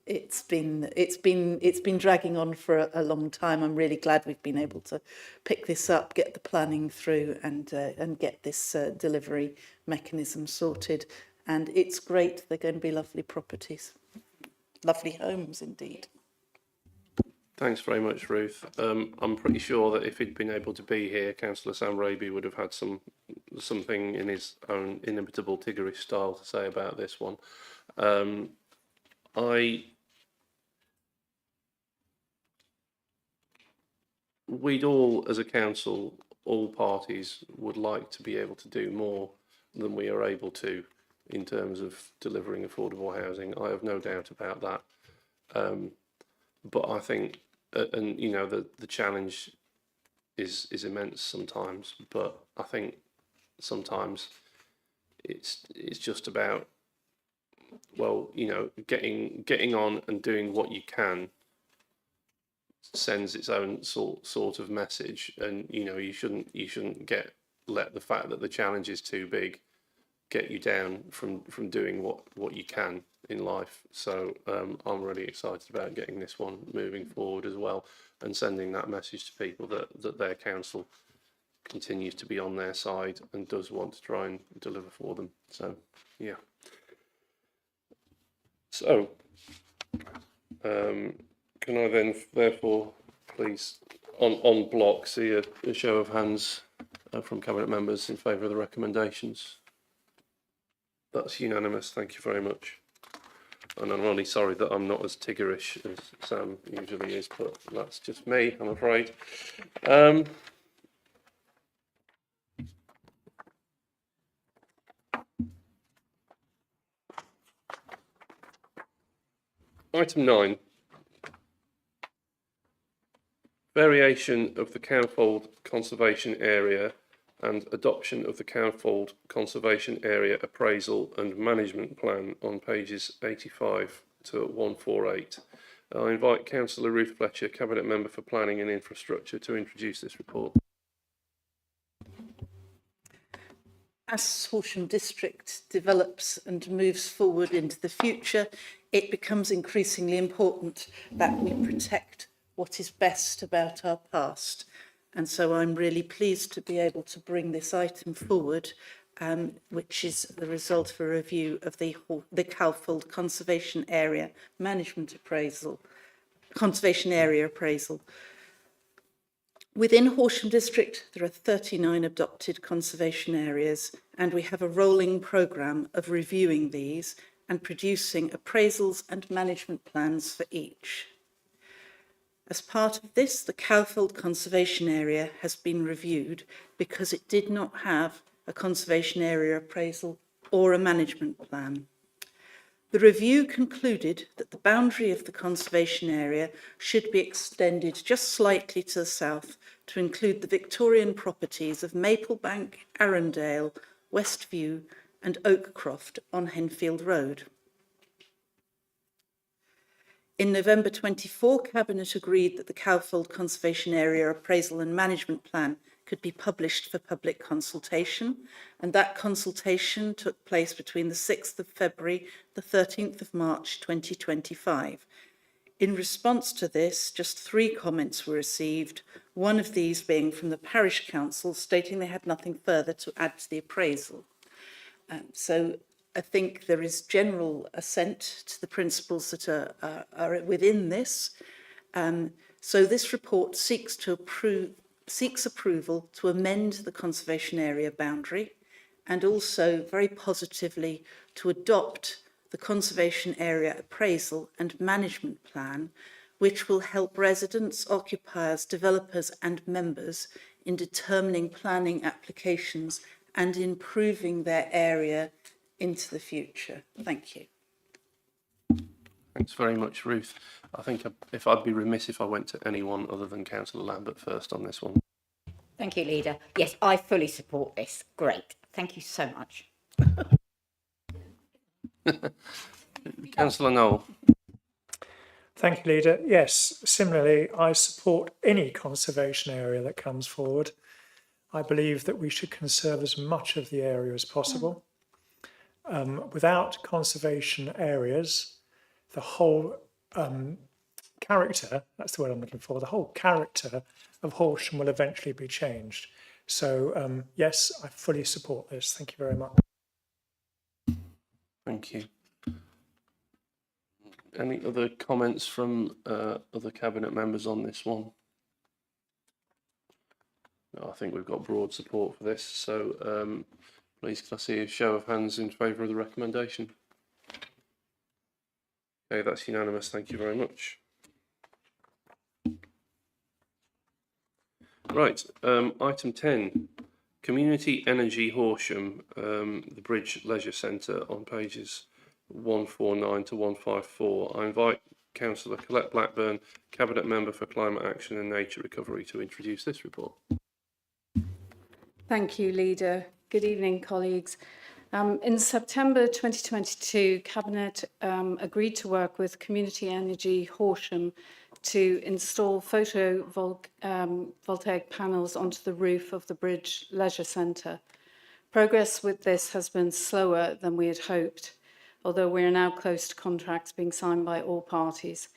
It's been dragging on for a long time. I'm really glad we've been able to pick this up, get the planning through, and get this delivery mechanism sorted. And it's great. They're going to be lovely properties, lovely homes indeed. Thanks very much, Ruth. I'm pretty sure that if he'd been able to be here, Councillor Sam Raby would have had something in his own inimitable Tiggerish style to say about this one. We'd all, as a council, all parties would like to be able to do more than we are able to in terms of delivering affordable housing. I have no doubt about that. But I think, and you know, the challenge is immense sometimes, but I think sometimes it's just about, well, you know, getting on and doing what you can sends its own sort of message, and you know, you shouldn't let the fact that the challenge is too big get you down from doing what you can in life. So I'm really excited about getting this one moving forward as well, and sending that message to people that their council continues to be on their side and does want to try and deliver for them. So, yeah. So, can I then therefore please on block see a show of hands from Cabinet members in favour of the recommendations? That's unanimous, thank you very much. And I'm really sorry that I'm not as Tiggerish as Sam usually is, but that's just me, I'm afraid. Item 9. Variation of the Cowfold Conservation Area and adoption of the Cowfold Conservation Area Appraisal and Management Plan on pages 85 to 148. I invite Councillor Ruth Fletcher, Cabinet Member for Planning and Infrastructure, to introduce this report. As Horsham District develops and moves forward into the future, it becomes increasingly important that we protect what is best about our past. And so I'm really pleased to be able to bring this item forward, which is the result of a review of the Cowfold Conservation Area Management Appraisal, Conservation Area Appraisal. Within Horsham District, there are 39 adopted conservation areas, and we have a rolling programme of reviewing these and producing appraisals and management plans for each. As part of this, the Cowfold Conservation Area has been reviewed because it did not have a conservation area appraisal or a management plan. The review concluded that the boundary of the conservation area should be extended just slightly to the south to include the Victorian properties of Maplebank, Arundale, Westview and Oakcroft on Henfield Road. In November 24, Cabinet agreed that the Cowfold Conservation Area Appraisal and Management Plan could be published for public consultation, and that consultation took place between the 6th of February, the 13th of March 2025. In response to this, just 3 comments were received, one of these being from the Parish Council stating they had nothing further to add to the appraisal. So I think there is general assent to the principles that are within this. So this report seeks approval to amend the conservation area boundary and also very positively to adopt the conservation area appraisal and management plan, which will help residents, occupiers, developers and members in determining planning applications and improving their area into the future. Thank you. Thanks very much, Ruth. I think if I'd be remiss if I went to anyone other than Councillor Lambert first on this one. Thank you, Leader. Yes, I fully support this. Great. Thank you so much. Councillor Noel. Thank you, Leader. Yes, similarly, I support any conservation area that comes forward. I believe that we should conserve as much of the area as possible. Without conservation areas, the whole character, that's the word I'm looking for, the whole character of Horsham will eventually be changed. So yes, I fully support this. Thank you very much. Thank you. Any other comments from other Cabinet members on this one? No, I think we've got broad support for this. So please can I see a show of hands in favour of the recommendation? Okay, that's unanimous. Thank you very much. Right, item 10, Community Energy Horsham, the Bridge Leisure Centre on pages 149 to 154. I invite Councillor Colette Blackburn, Cabinet Member for Climate Action and Nature Recovery, to introduce this report. Thank you, Leader. Good evening, colleagues. In September 2022, Cabinet agreed to work with Community Energy Horsham to install photovoltaic panels onto the roof of the Bridge Leisure Centre. Progress with this has been slower than we had hoped, although we are now close to contracts being signed by all parties.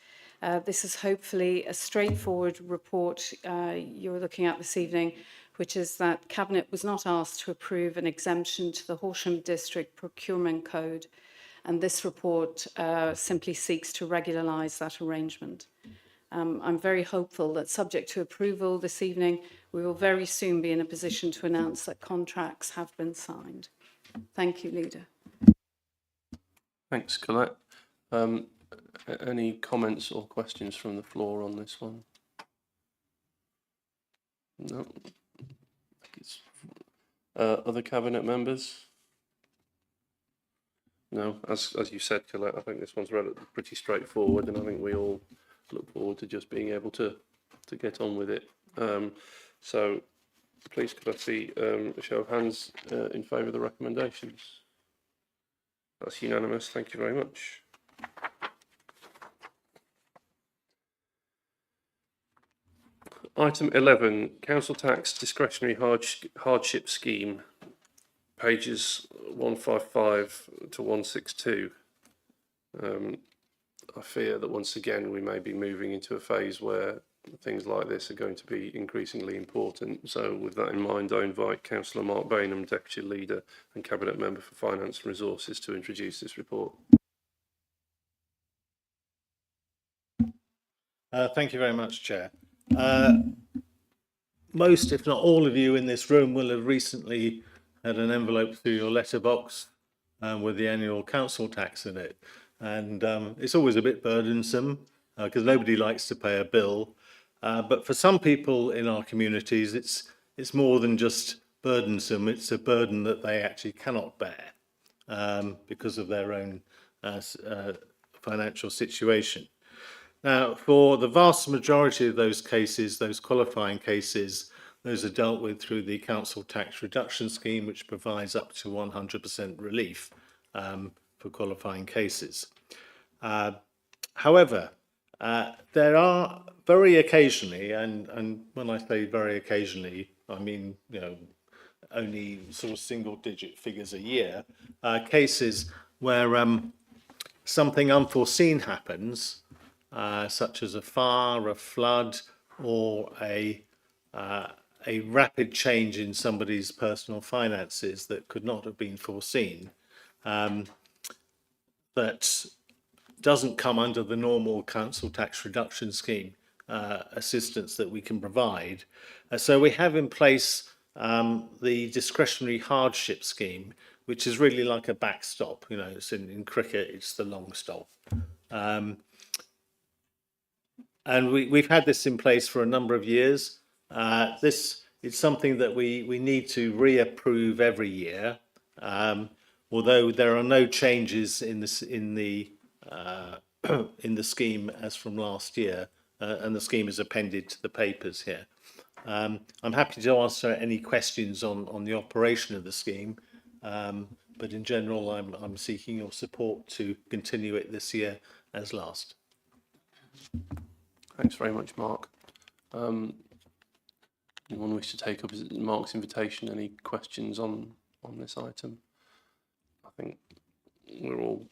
This is hopefully a straightforward report you're looking at this evening, which is that Cabinet was not asked to approve an exemption to the Horsham District Procurement Code, and this report simply seeks to regularise that arrangement. I'm very hopeful that, subject to approval this evening, we will very soon be in a position to announce that contracts have been signed. Thank you, Leader. Thanks, Colette. Any comments or questions from the floor on this one? No. Other Cabinet members? No, as you said, Colette, I think this one's pretty straightforward, and I think we all look forward to just being able to get on with it. So please could I see a show of hands in favour of the recommendations? That's unanimous, thank you very much. Item 11, Council Tax Discretionary Hardship Scheme, pages 155 to 162. I fear that once again we may be moving into a phase where things like this are going to be increasingly important. So with that in mind, I invite Councillor Mark Bainham, Deputy Leader and Cabinet Member for Finance and Resources, to introduce this report. Thank you very much, Chair. Most, if not all of you in this room will have recently had an envelope through your letterbox with the annual council tax in it. And it's always a bit burdensome because nobody likes to pay a bill. But for some people in our communities, it's more than just burdensome. It's a burden that they actually cannot bear because of their own financial situation. Now, for the vast majority of those cases, those qualifying cases, those are dealt with through the Council Tax Reduction Scheme, which provides up to 100% relief for qualifying cases. However, there are very occasionally, and when I say very occasionally, I mean, you know, only sort of single-digit figures a year, cases where something unforeseen happens, such as a fire, a flood, or a rapid change in somebody's personal finances that could not have been foreseen, that doesn't come under the normal council tax reduction scheme assistance that we can provide. So we have in place the discretionary hardship scheme, which is really like a backstop. You know, it's in cricket, it's the long stop. And we've had this in place for a number of years. This is something that we need to reapprove every year, although there are no changes in the scheme as from last year, and the scheme is appended to the papers here. I'm happy to answer any questions on the operation of the scheme, but in general, I'm seeking your support to continue it this year as last. Thanks very much, Mark. Anyone wish to take up Mark's invitation? Any questions on this item? I think we're all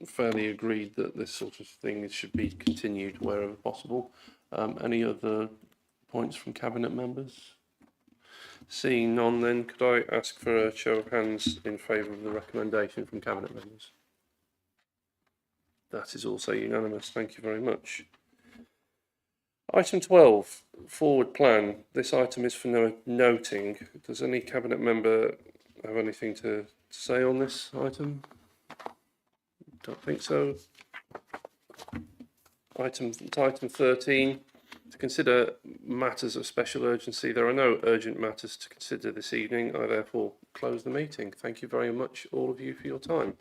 fairly agreed that this sort of thing should be continued wherever possible. Any other points from Cabinet members? Seeing none, then could I ask for a show of hands in favour of the recommendation from Cabinet members? That is also unanimous. Thank you very much. Item 12, forward plan. This item is for noting. Does any Cabinet member have anything to say on this item? Don't think so. Item 13, to consider matters of special urgency. There are no urgent matters to consider this evening. I therefore close the meeting. Thank you very much, all of you, for your time.